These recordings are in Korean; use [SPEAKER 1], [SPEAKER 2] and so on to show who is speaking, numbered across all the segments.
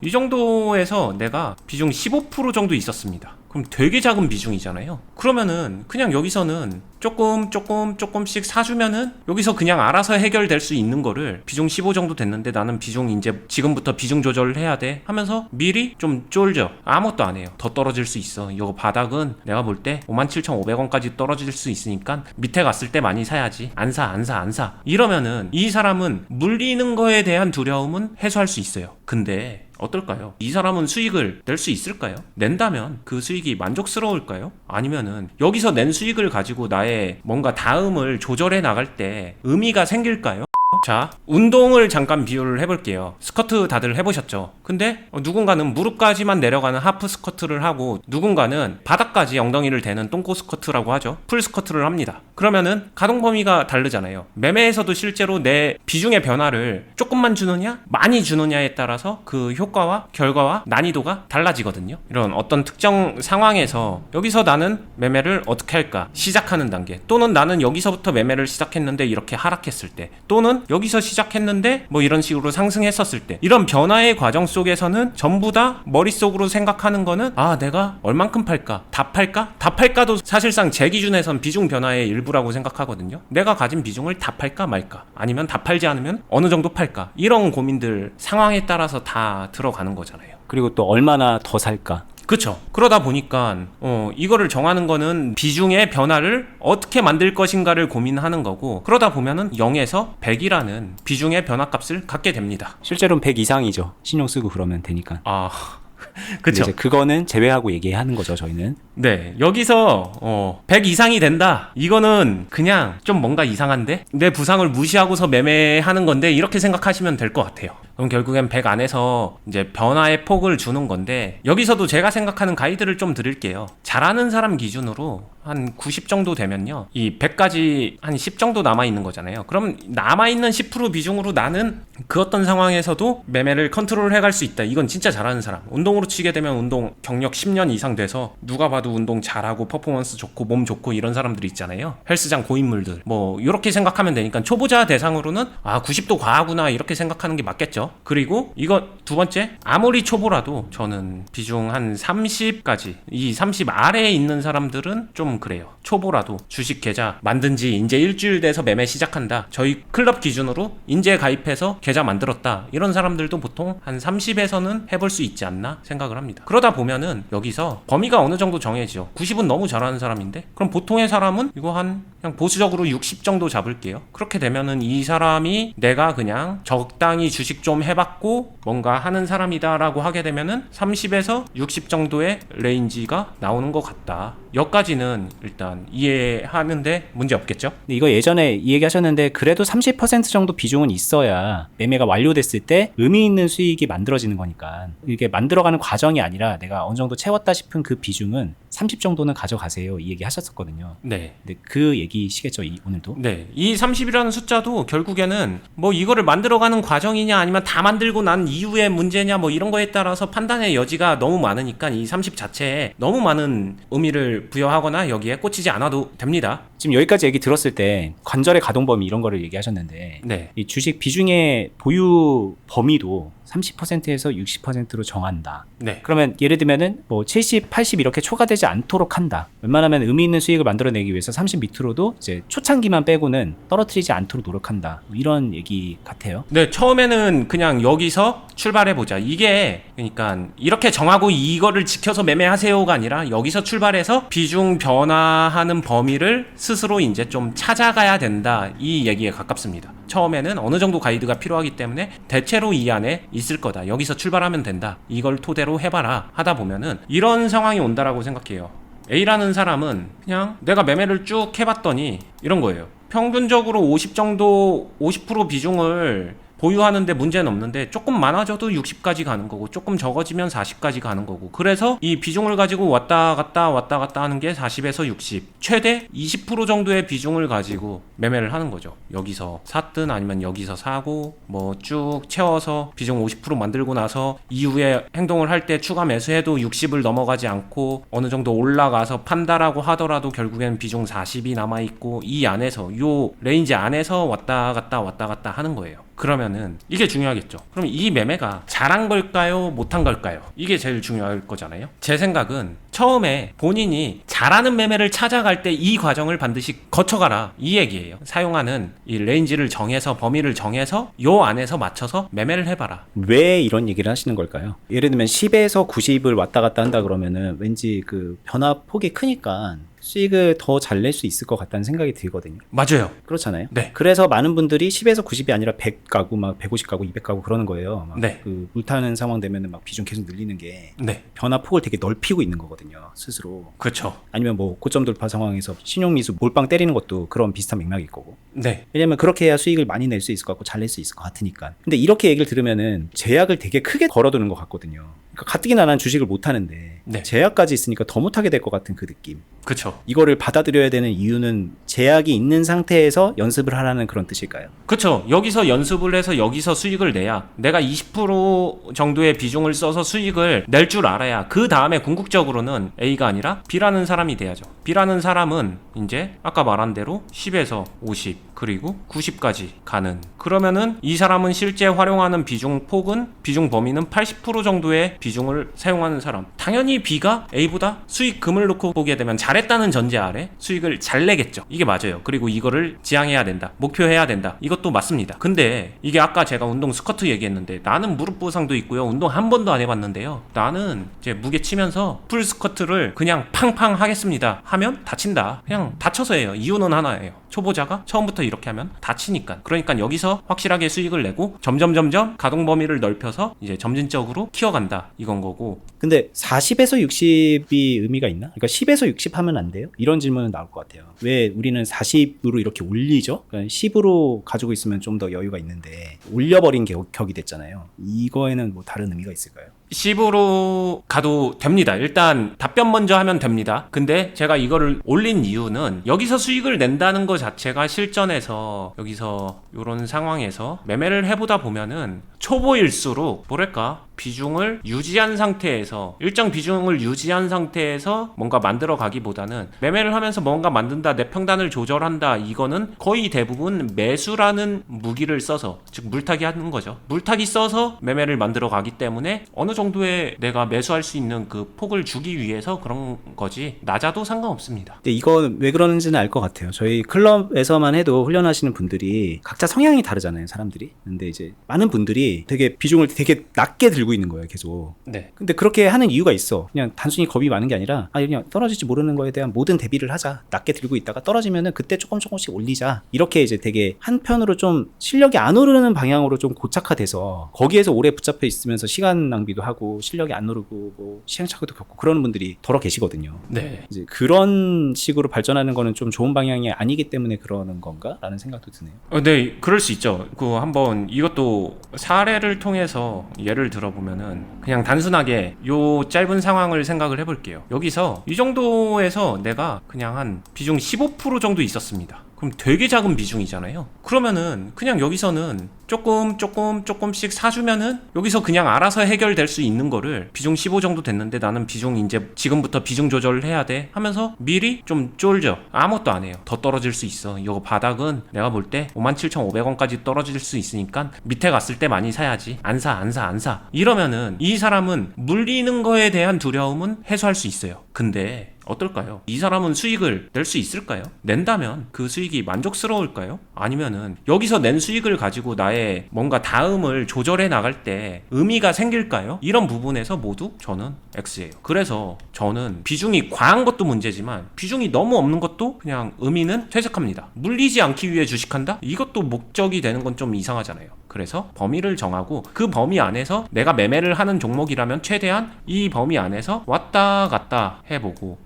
[SPEAKER 1] 이 정도에서 내가 비중 15% 정도 있었습니다. 그럼 되게 작은 비중이잖아요. 그러면은 그냥 여기서는 조금씩 사주면은 여기서 그냥 알아서 해결될 수 있는 거를 비중 15 정도 됐는데 나는 비중 이제 지금부터 비중 조절을 해야 돼 하면서 미리 좀 쫄죠. 아무것도 안 해요. 더 떨어질 수 있어. 이거 바닥은 내가 볼 때 57,500원까지 떨어질 수 있으니까 밑에 갔을 때 많이 사야지. 안 사. 이러면은 이 사람은 물리는 거에 대한 두려움은 해소할 수 있어요. 근데 어떨까요? 이 사람은 수익을 낼 수 있을까요? 낸다면 그 수익이 만족스러울까요? 아니면은 여기서 낸 수익을 가지고 나의 뭔가 다음을 조절해 나갈 때 의미가 생길까요? 자, 운동을 잠깐 비유를 해볼게요. 스쿼트 다들 해보셨죠? 근데 누군가는 무릎까지만 내려가는 하프 스쿼트를 하고 누군가는 바닥까지 엉덩이를 대는 똥꼬 스쿼트라고 하죠. 풀 스쿼트를 합니다. 그러면은 가동 범위가 다르잖아요. 매매에서도 실제로 내 비중의 변화를 조금만 주느냐 많이 주느냐에 따라서 그 효과와 결과와 난이도가 달라지거든요. 이런 어떤 특정 상황에서 여기서 나는 매매를 어떻게 할까 시작하는 단계, 또는 나는 여기서부터 매매를 시작했는데 이렇게 하락했을 때, 또는 여기서 시작했는데 뭐 이런 식으로 상승했었을 때, 이런 변화의 과정 속에서는 전부 다 머릿속으로 생각하는 거는 내가 얼만큼 팔까? 다 팔까? 다 팔까도 사실상 제 기준에선 비중 변화의 일부라고 생각하거든요. 내가 가진 비중을 다 팔까 말까? 아니면 다 팔지 않으면 어느 정도 팔까? 이런 고민들 상황에 따라서 다 들어가는 거잖아요.
[SPEAKER 2] 그리고 또 얼마나 더 살까?
[SPEAKER 1] 그쵸. 그러다 보니까 이거를 정하는 거는 비중의 변화를 어떻게 만들 것인가를 고민하는 거고, 그러다 보면은 0에서 100이라는 비중의 변화값을 갖게 됩니다.
[SPEAKER 2] 실제로는 100 이상이죠. 신용 쓰고 그러면 되니까.
[SPEAKER 1] 그쵸.
[SPEAKER 2] 이제 그거는 제외하고 얘기하는 거죠, 저희는.
[SPEAKER 1] 네, 여기서 100 이상이 된다. 이거는 그냥 좀 뭔가 이상한데? 내 부상을 무시하고서 매매하는 건데, 이렇게 생각하시면 될 것 같아요. 그럼 결국엔 100 안에서 이제 변화의 폭을 주는 건데, 여기서도 제가 생각하는 가이드를 좀 드릴게요. 잘하는 사람 기준으로 한 90 정도 되면요, 이 100까지 한 10 정도 남아있는 거잖아요. 그럼 남아있는 10% 비중으로 나는 그 어떤 상황에서도 매매를 컨트롤 해갈 수 있다. 이건 진짜 잘하는 사람. 운동으로 치게 되면 운동 경력 10년 이상 돼서 누가 봐도 운동 잘하고 퍼포먼스 좋고 몸 좋고 이런 사람들이 있잖아요. 헬스장 고인물들 뭐 이렇게 생각하면 되니까 초보자 대상으로는 90도 과하구나 이렇게 생각하는 게 맞겠죠. 그리고 이거 두 번째, 아무리 초보라도 저는 비중 한 30까지, 이 30 아래에 있는 사람들은 좀 그래요. 초보라도 주식 계좌 만든 지 이제 일주일 돼서 매매 시작한다, 저희 클럽 기준으로 인제 가입해서 계좌 만들었다, 이런 사람들도 보통 한 30에서는 해볼 수 있지 않나 생각을 합니다. 그러다 보면은 여기서 범위가 어느 정도 정해지죠. 90은 너무 잘하는 사람인데, 그럼 보통의 사람은 이거 한 그냥 보수적으로 60 정도 잡을게요. 그렇게 되면은 이 사람이 내가 그냥 적당히 주식 좀 해봤고 뭔가 하는 사람이다라고 하게 되면은 30에서 60 정도의 레인지가 나오는 것 같다. 여기까지는 일단 이해하는데 문제 없겠죠?
[SPEAKER 2] 근데 이거 예전에 이 얘기 하셨는데, 그래도 30% 정도 비중은 있어야 매매가 완료됐을 때 의미 있는 수익이 만들어지는 거니까, 이게 만들어가는 과정이 아니라 내가 어느 정도 채웠다 싶은 그 비중은 30 정도는 가져가세요, 이 얘기 하셨었거든요.
[SPEAKER 1] 네.
[SPEAKER 2] 근데 그 얘기시겠죠, 오늘도?
[SPEAKER 1] 네. 이 30이라는 숫자도 결국에는 뭐 이거를 만들어가는 과정이냐 아니면 다 만들고 난 이후의 문제냐 뭐 이런 거에 따라서 판단의 여지가 너무 많으니까 이 30 자체에 너무 많은 의미를 부여하거나 여기에 꽂히지 않아도 됩니다.
[SPEAKER 2] 지금 여기까지 얘기 들었을 때 관절의 가동 범위 이런 거를 얘기하셨는데,
[SPEAKER 1] 네.
[SPEAKER 2] 이 주식 비중의 보유 범위도 30%에서 60%로 정한다.
[SPEAKER 1] 네.
[SPEAKER 2] 그러면 예를 들면은 뭐 70, 80 이렇게 초과되지 않도록 한다. 웬만하면 의미 있는 수익을 만들어내기 위해서 30 밑으로도 이제 초창기만 빼고는 떨어뜨리지 않도록 노력한다. 뭐 이런 얘기 같아요.
[SPEAKER 1] 네, 처음에는 그냥 여기서 출발해보자. 이게 그러니까 이렇게 정하고 이거를 지켜서 매매하세요가 아니라 여기서 출발해서 비중 변화하는 범위를 스스로 이제 좀 찾아가야 된다, 이 얘기에 가깝습니다. 처음에는 어느 정도 가이드가 필요하기 때문에 대체로 이 안에 있을 거다, 여기서 출발하면 된다, 이걸 토대로 해봐라 하다 보면은 이런 상황이 온다라고 생각해요. A라는 사람은 그냥 내가 매매를 쭉 해봤더니 이런 거예요. 평균적으로 50 정도 50% 비중을 보유하는데 문제는 없는데, 조금 많아져도 60까지 가는 거고 조금 적어지면 40까지 가는 거고, 그래서 이 비중을 가지고 왔다 갔다 하는 게 40에서 60, 최대 20% 정도의 비중을 가지고 매매를 하는 거죠. 여기서 샀든 아니면 여기서 사고 뭐 쭉 채워서 비중 50% 만들고 나서 이후에 행동을 할 때 추가 매수해도 60을 넘어가지 않고 어느 정도 올라가서 판다라고 하더라도 결국엔 비중 40이 남아있고, 이 안에서 요 레인지 안에서 왔다 갔다 하는 거예요. 그러면 그러면은 이게 중요하겠죠. 그럼 이 매매가 잘한 걸까요? 못한 걸까요? 이게 제일 중요할 거잖아요. 제 생각은 처음에 본인이 잘하는 매매를 찾아갈 때 이 과정을 반드시 거쳐가라, 이 얘기예요. 사용하는 이 레인지를 정해서, 범위를 정해서 요 안에서 맞춰서 매매를 해봐라.
[SPEAKER 2] 왜 이런 얘기를 하시는 걸까요? 예를 들면 10에서 90을 왔다 갔다 한다 그러면은 왠지 그 변화 폭이 크니까 수익을 더 잘 낼 수 있을 것 같다는 생각이 들거든요.
[SPEAKER 1] 맞아요.
[SPEAKER 2] 그렇잖아요.
[SPEAKER 1] 네.
[SPEAKER 2] 그래서 많은 분들이 10에서 90이 아니라 100 가고 막 150 가고 200 가고 그러는 거예요. 막
[SPEAKER 1] 네.
[SPEAKER 2] 그 물타는 상황 되면은 막 비중 계속 늘리는 게
[SPEAKER 1] 네.
[SPEAKER 2] 변화 폭을 되게 넓히고 있는 거거든요. 스스로.
[SPEAKER 1] 그렇죠.
[SPEAKER 2] 아니면 뭐 고점 돌파 상황에서 신용미수 몰빵 때리는 것도 그런 비슷한 맥락일 거고.
[SPEAKER 1] 네.
[SPEAKER 2] 왜냐면 그렇게 해야 수익을 많이 낼 수 있을 것 같고 잘 낼 수 있을 것 같으니까. 근데 이렇게 얘기를 들으면은 제약을 되게 크게 걸어두는 것 같거든요. 그러니까 가뜩이나 난 주식을 못 하는데
[SPEAKER 1] 네.
[SPEAKER 2] 제약까지 있으니까 더 못하게 될 것 같은 그 느낌.
[SPEAKER 1] 그렇죠.
[SPEAKER 2] 이거를 받아들여야 되는 이유는 제약이 있는 상태에서 연습을 하라는 그런 뜻일까요?
[SPEAKER 1] 그렇죠. 여기서 연습을 해서 여기서 수익을 내야, 내가 20% 정도의 비중을 써서 수익을 낼 줄 알아야 그 다음에 궁극적으로는 A가 아니라 B라는 사람이 돼야죠. B라는 사람은 이제 아까 말한 대로 10에서 50 그리고 90까지 가는, 그러면은 이 사람은 실제 활용하는 비중 폭은, 비중 범위는 80% 정도의 비중을 사용하는 사람. 당연히 B가 A보다 수익금을 놓고 보게 되면 잘했다는 전제 아래 수익을 잘 내겠죠. 이게 맞아요. 그리고 이거를 지향해야 된다, 목표해야 된다, 이것도 맞습니다. 근데 이게 아까 제가 운동 스쿼트 얘기했는데, 나는 무릎 부상도 있고요, 운동 한 번도 안 해봤는데요, 나는 이제 무게 치면서 풀 스쿼트를 그냥 팡팡 하겠습니다 하면 다친다. 그냥 다쳐서 해요. 이유는 하나예요. 초보자가 처음부터 이렇게 하면 다치니까. 그러니까 여기서 확실하게 수익을 내고 점점 가동 범위를 넓혀서 이제 점진적으로 키워간다, 이건 거고.
[SPEAKER 2] 근데 40에서 60이 의미가 있나? 그러니까 10에서 60 하면 안 돼요? 이런 질문은 나올 것 같아요. 왜 우리는 40으로 이렇게 올리죠? 그러니까 10으로 가지고 있으면 좀 더 여유가 있는데 올려버린 격이 됐잖아요. 이거에는 뭐 다른 의미가 있을까요?
[SPEAKER 1] 10으로 가도 됩니다. 일단 답변 먼저 하면 됩니다. 근데 제가 이거를 올린 이유는 여기서 수익을 낸다는 것 자체가 실전에서 여기서 이런 상황에서 매매를 해보다 보면은 초보일수록 뭐랄까 비중을 유지한 상태에서, 일정 비중을 유지한 상태에서 뭔가 만들어 가기보다는 매매를 하면서 뭔가 만든다, 내 평단을 조절한다, 이거는 거의 대부분 매수라는 무기를 써서, 즉 물타기 하는 거죠. 물타기 써서 매매를 만들어 가기 때문에 어느 정도의 내가 매수할 수 있는 그 폭을 주기 위해서 그런 거지, 낮아도 상관없습니다.
[SPEAKER 2] 근데 이거 왜 그러는지는 알 것 같아요. 저희 클럽에서만 해도 훈련하시는 분들이 각자 성향이 다르잖아요, 사람들이. 근데 이제 많은 분들이 되게 비중을 되게 낮게 들고 있는 거예요, 계속.
[SPEAKER 1] 네.
[SPEAKER 2] 근데 그렇게 하는 이유가 있어. 그냥 단순히 겁이 많은 게 아니라, 그냥 떨어질지 모르는 거에 대한 모든 대비를 하자. 낮게 들고 있다가 떨어지면은 그때 조금씩 올리자. 이렇게 이제 되게 한편으로 좀 실력이 안 오르는 방향으로 좀 고착화돼서 거기에서 오래 붙잡혀 있으면서 시간 낭비도 하고 실력이 안 오르고 뭐 시행착오도 겪고 그러는 분들이 더러 계시거든요.
[SPEAKER 1] 네.
[SPEAKER 2] 이제 그런 식으로 발전하는 거는 좀 좋은 방향이 아니기 때문에 그러는 건가? 라는 생각도 드네요.
[SPEAKER 1] 네, 그럴 수 있죠. 그 한번 이것도 사례를 통해서 예를 들어보면은, 그냥 단순하게 요 짧은 상황을 생각을 해볼게요. 여기서 이 정도에서 내가 그냥 한 비중 15% 정도 있었습니다. 그럼 되게 작은 비중이잖아요. 그러면은 그냥 여기서는 조금씩 사주면은 여기서 그냥 알아서 해결될 수 있는 거를, 비중 15 정도 됐는데 나는 비중 이제 지금부터 비중 조절을 해야 돼 하면서 미리 좀 쫄죠. 아무것도 안 해요. 더 떨어질 수 있어. 이거 바닥은 내가 볼 때 57,500원까지 떨어질 수 있으니까 밑에 갔을 때 많이 사야지. 안 사. 이러면은 이 사람은 물리는 거에 대한 두려움은 해소할 수 있어요. 근데 어떨까요? 이 사람은 수익을 낼 수 있을까요? 낸다면 그 수익이 만족스러울까요? 아니면은 여기서 낸 수익을 가지고 나의 뭔가 다음을 조절해 나갈 때 의미가 생길까요? 이런 부분에서 모두 저는 X예요. 그래서 저는 비중이 과한 것도 문제지만 비중이 너무 없는 것도 그냥 의미는 퇴색합니다. 물리지 않기 위해 주식한다? 이것도 목적이 되는 건 좀 이상하잖아요. 그래서 범위를 정하고 그 범위 안에서 내가 매매를 하는 종목이라면 최대한 이 범위 안에서 왔다 갔다 해보고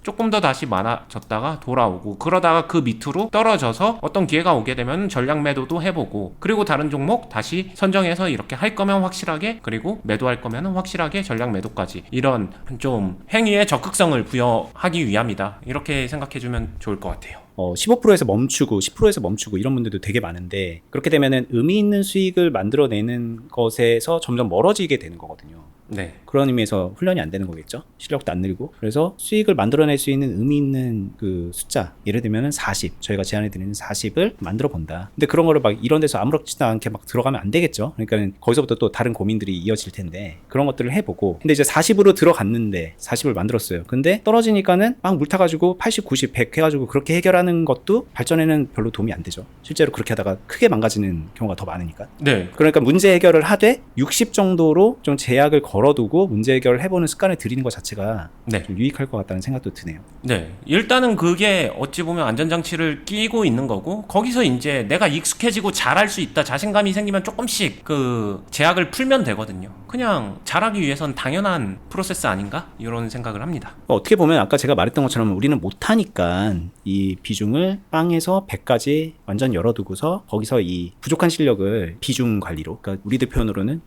[SPEAKER 1] 조금 더 다시 많아졌다가 돌아오고, 그러다가 그 밑으로 떨어져서 어떤 기회가 오게 되면 전략 매도도 해보고, 그리고 다른 종목 다시 선정해서 이렇게 할 거면 확실하게, 그리고 매도할 거면 확실하게 전략 매도까지, 이런 좀 행위에 적극성을 부여하기 위함이다, 이렇게 생각해주면 좋을 것 같아요.
[SPEAKER 2] 15%에서 멈추고 10%에서 멈추고 이런 분들도 되게 많은데, 그렇게 되면은 의미 있는 수익을 만들어내는 것에서 점점 멀어지게 되는 거거든요.
[SPEAKER 1] 네.
[SPEAKER 2] 그런 의미에서 훈련이 안 되는 거겠죠. 실력도 안 늘고. 그래서 수익을 만들어낼 수 있는 의미 있는 그 숫자, 예를 들면 40, 저희가 제안해 드리는 40을 만들어 본다. 근데 그런 거를 막 이런 데서 아무렇지도 않게 막 들어가면 안 되겠죠. 그러니까 거기서부터 또 다른 고민들이 이어질 텐데 그런 것들을 해보고, 근데 이제 40으로 들어갔는데 40을 만들었어요. 근데 떨어지니까는 막 물 타가지고 80, 90, 100 해가지고 그렇게 해결하는 것도 발전에는 별로 도움이 안 되죠. 실제로 그렇게 하다가 크게 망가지는 경우가 더 많으니까.
[SPEAKER 1] 네.
[SPEAKER 2] 그러니까 문제 해결을 하되 60 정도로 좀 제약을 걸어두고 문제 해결을 해보는 습관을 들이는 것 자체가
[SPEAKER 1] 네.
[SPEAKER 2] 좀 유익할 것 같다는 생각도 드네요.
[SPEAKER 1] 네. 일단은 그게 어찌 보면 안전장치를 끼고 있는 거고, 거기서 이제 내가 익숙해지고 잘할 수 있다, 자신감이 생기면 조금씩 그 제약을 풀면 되거든요. 그냥 잘하기 위해선 당연한 프로세스 아닌가? 이런 생각을 합니다.
[SPEAKER 2] 어떻게 보면 아까 제가 말했던 것처럼 우리는 못하니까 이 비중을 0에서 100까지 완전 열어두고서 거기서 이 부족한 실력을 비중 관리로, 그러니까 우리들 표현으로는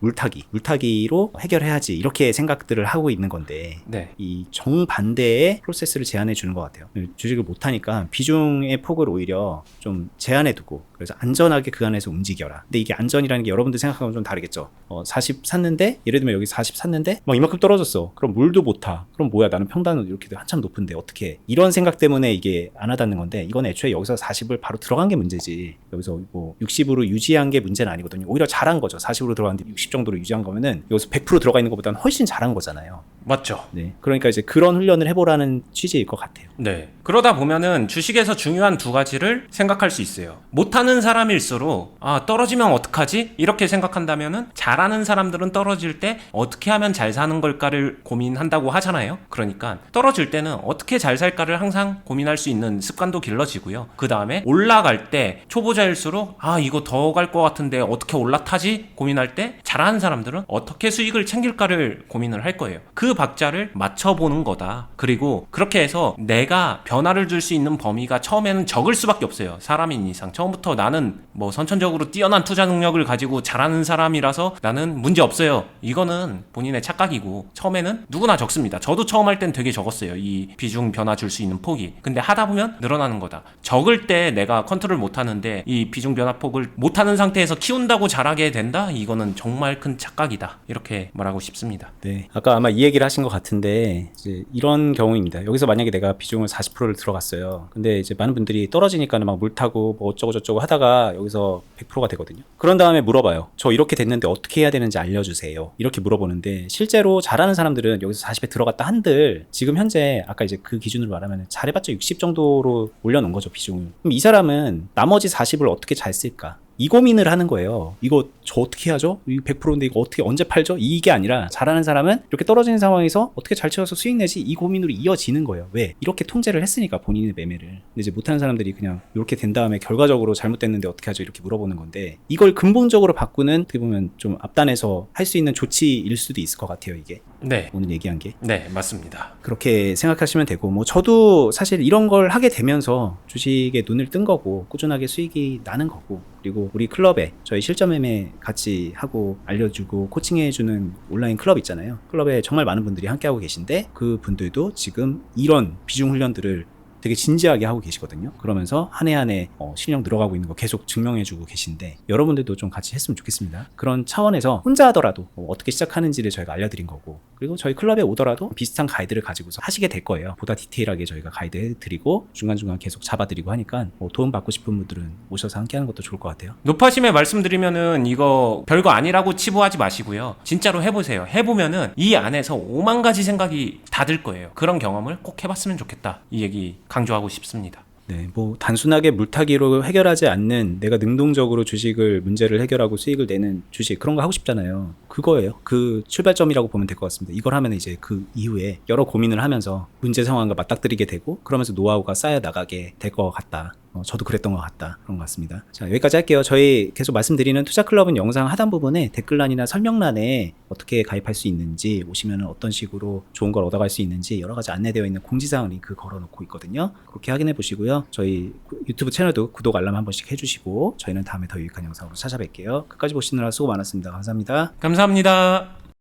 [SPEAKER 2] 물타기로 해결해야지, 이렇게 생각들을 하고 있는 건데,
[SPEAKER 1] 네.
[SPEAKER 2] 이 정반대의 프로세스를 제안해 주는 것 같아요. 주식을 못하니까 비중의 폭을 오히려 좀 제한해 두고, 그래서 안전하게 그 안에서 움직여라. 근데 이게 안전이라는 게 여러분들 생각하고는 좀 다르겠죠. 40 샀는데, 예를 들면 여기 40 샀는데 막 이만큼 떨어졌어. 그럼 물도 못 타. 그럼 뭐야, 나는 평단은 이렇게 한참 높은데 어떻게, 이런 생각 때문에 이게 안 와닿는 건데, 이건 애초에 여기서 40을 바로 들어간 게 문제지, 여기서 뭐 60으로 유지한 게 문제는 아니거든요. 오히려 잘한 거죠. 40으로 들어갔는데 60 정도로 유지한 거면은 여기서 100% 들어가 있는 것보다는 훨씬 잘한 거잖아요.
[SPEAKER 1] 맞죠?
[SPEAKER 2] 네. 그러니까 이제 그런 훈련을 해보라는 취지일 것 같아요.
[SPEAKER 1] 네. 그러다 보면은 주식에서 중요한 두 가지를 생각할 수 있어요. 못하는 사람일수록 떨어지면 어떡하지? 이렇게 생각한다면은, 잘하는 사람들은 떨어질 때 어떻게 하면 잘 사는 걸까를 고민한다고 하잖아요. 그러니까 떨어질 때는 어떻게 잘 살까를 항상 고민할 수 있는 습관도 길러지고요. 그 다음에 올라갈 때 초보자일수록 이거 더 갈 것 같은데 어떻게 올라타지? 고민할 때, 잘하는 사람들은 어떻게 수익을 챙길까를 고민을 할 거예요. 그 박자를 맞춰보는 거다. 그리고 그렇게 해서 내가 변화를 줄 수 있는 범위가 처음에는 적을 수밖에 없어요. 사람인 이상. 처음부터 나는 뭐 선천적으로 뛰어난 투자 능력을 가지고 잘하는 사람이라서 나는 문제 없어요, 이거는 본인의 착각이고, 처음에는 누구나 적습니다. 저도 처음 할 땐 되게 적었어요, 이 비중 변화 줄 수 있는 폭이. 근데 하다 보면 늘어나는 거다. 적을 때 내가 컨트롤 못하는데 이 비중 변화 폭을 못하는 상태에서 키운다고 잘하게 된다? 이거는 정말 큰 착각이다, 이렇게 말하고 싶습니다.
[SPEAKER 2] 네. 아까 아마 이 얘기를 하신 것 같은데, 이제 이런 경우입니다. 여기서 만약에 내가 비중을 40%를 들어갔어요. 근데 이제 많은 분들이 떨어지니까는 막 물 타고 뭐 어쩌고 저쩌고 하다가 여기서 100%가 되거든요. 그런 다음에 물어봐요. 저 이렇게 됐는데 어떻게 해야 되는지 알려주세요. 이렇게 물어보는데, 실제로 잘하는 사람들은 여기서 40에 들어갔다 한들 지금 현재 아까 이제 그 기준으로 말하면 잘해봤자 60 정도로 올려놓은 거죠, 비중을. 그럼 이 사람은 나머지 40을 어떻게 잘 쓸까? 이 고민을 하는 거예요. 이거 저 어떻게 하죠? 이 100%인데 이거 어떻게 언제 팔죠? 이게 아니라, 잘하는 사람은 이렇게 떨어지는 상황에서 어떻게 잘 채워서 수익 내지, 이 고민으로 이어지는 거예요. 왜? 이렇게 통제를 했으니까, 본인의 매매를. 근데 이제 못하는 사람들이 그냥 이렇게 된 다음에 결과적으로 잘못됐는데 어떻게 하죠? 이렇게 물어보는 건데, 이걸 근본적으로 바꾸는, 어떻게 보면 좀 앞단에서 할 수 있는 조치일 수도 있을 것 같아요, 이게.
[SPEAKER 1] 네.
[SPEAKER 2] 오늘 얘기한 게.
[SPEAKER 1] 네, 맞습니다.
[SPEAKER 2] 그렇게 생각하시면 되고, 뭐 저도 사실 이런 걸 하게 되면서 주식에 눈을 뜬 거고, 꾸준하게 수익이 나는 거고, 그리고 우리 클럽에 저희 실전 매매 같이 하고 알려주고 코칭해주는 온라인 클럽 있잖아요. 클럽에 정말 많은 분들이 함께하고 계신데, 그 분들도 지금 이런 비중 훈련들을 되게 진지하게 하고 계시거든요. 그러면서 한 해 한 해 실력 늘어가고 있는 거 계속 증명해주고 계신데, 여러분들도 좀 같이 했으면 좋겠습니다. 그런 차원에서 혼자 하더라도 어떻게 시작하는지를 저희가 알려드린 거고, 그리고 저희 클럽에 오더라도 비슷한 가이드를 가지고서 하시게 될 거예요. 보다 디테일하게 저희가 가이드 해드리고 중간중간 계속 잡아드리고 하니까, 도움 받고 싶은 분들은 오셔서 함께하는 것도 좋을 것 같아요.
[SPEAKER 1] 높아심에 말씀드리면은 이거 별거 아니라고 치부하지 마시고요. 진짜로 해보세요. 해보면은 이 안에서 5만 가지 생각이 다 들 거예요. 그런 경험을 꼭 해봤으면 좋겠다, 이 얘기 강조하고 싶습니다.
[SPEAKER 2] 네, 뭐 단순하게 물타기로 해결하지 않는, 내가 능동적으로 주식을 문제를 해결하고 수익을 내는 주식, 그런 거 하고 싶잖아요. 그거예요. 그 출발점이라고 보면 될 것 같습니다. 이걸 하면 이제 그 이후에 여러 고민을 하면서 문제 상황과 맞닥뜨리게 되고, 그러면서 노하우가 쌓여 나가게 될 것 같다. 저도 그랬던 것 같다. 그런 것 같습니다. 자, 여기까지 할게요. 저희 계속 말씀드리는 투자클럽은 영상 하단 부분에 댓글란이나 설명란에 어떻게 가입할 수 있는지, 오시면 어떤 식으로 좋은 걸 얻어갈 수 있는지 여러 가지 안내되어 있는 공지사항 링크 걸어놓고 있거든요. 그렇게 확인해 보시고요. 저희 유튜브 채널도 구독 알람 한 번씩 해주시고, 저희는 다음에 더 유익한 영상으로 찾아뵐게요. 끝까지 보시느라 수고 많았습니다. 감사합니다.
[SPEAKER 1] 감사합니다.